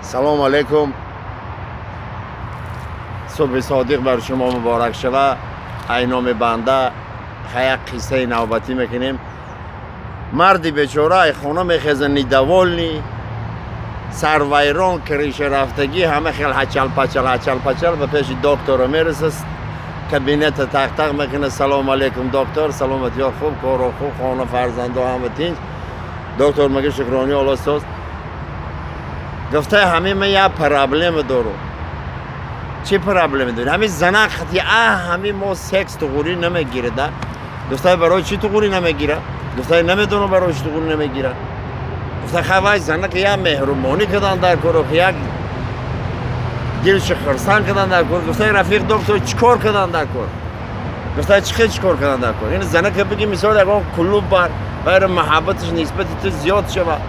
سلام علیکم. صبح صادق بر شما مبارک شوه. ای نام بنده یک قصه نوبتی میکنیم. مردی بیچاره خونه میخزنی دوالنی سرویران کریش رفتگی همه خیل هچل پچل به پیش دکتر میرسه. کابینت تق تق میکنه. سلام علیکم دکتر، سلامتی ها خوب، کار خوب، خانه فرزند ها همه تینج. دکتر میگه شکرانی الله سوز. گفته همه من یه پرابلم دارم. چی پرابلم داری؟ همین زنک خطی همین ما سکس تغوری نمیگیره ده. گفته برای چی تغوری نمیگیره؟ گفته نمیدونم برای چی تغوری نمیگیره. گفته خواه زنک یه مهربانی کردن در کار یک دلش خرسان کردن در کار. گفته رفیق دکتر چیکار کردن در کار؟ گفته چیکار کردن در کار؟ این زنک بگی مثال اگه کلوب بر محبتش نسبت تو زیاد شود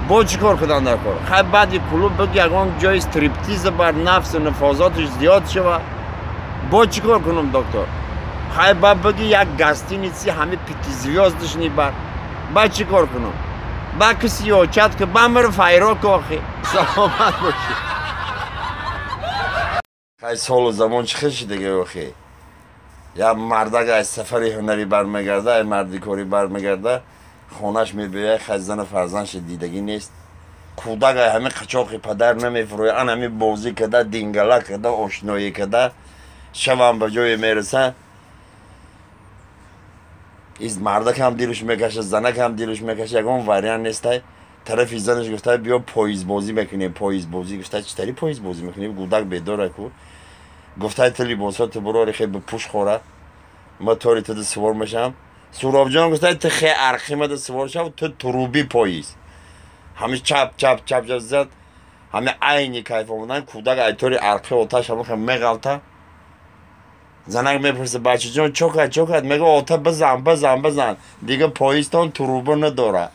با چی کار کردن در کار؟ خیلی بعد یک کلوب بگی اگه جای استریپتیز بر نفس و نفاذاتش زیاد شوه با چی کار کنم دکتر؟ خیلی بعد بگی یک گستی نیستی همه پیتیزویاز نی بر با چی کار کنم؟ با کسی آچت که با مر فیرا که آخی سلامت باشی. خیلی سال و زمان چه خیلی دیگه آخی یا مردک از سفری هنری برمیگرده مردی کاری برمیگرده خونش میبیه خزن فرزنش دیدگی نیست. کودک همه قچاقی پدر نمیفروی ان همه بازی کده دینگله کده آشنایی کده شب به جای میرسه. این مردک هم دیلش میکشه زنک هم دیلش میکشه. یکم وریان نیسته. طرف زنش گفته بیا پاییز بازی میکنیم. پاییز بازی گفته چطوری پاییز بازی میکنیم؟ کودک بیداره کو گفته تو لباسات برو خیلی به پوش خوره ما طوری تو سوار میشم. سوراب جان گفته تو خیلی ارخی مده سوار شد تو تروبی پاییز همه چپ زد همه عینی کیف آمدن. کودک ایطوری ارخی آتش همه خیلی میغلطه. زنک میپرسه بچه جان چوکت میگه آتش بزن دیگه پاییزتان تروبه نداره.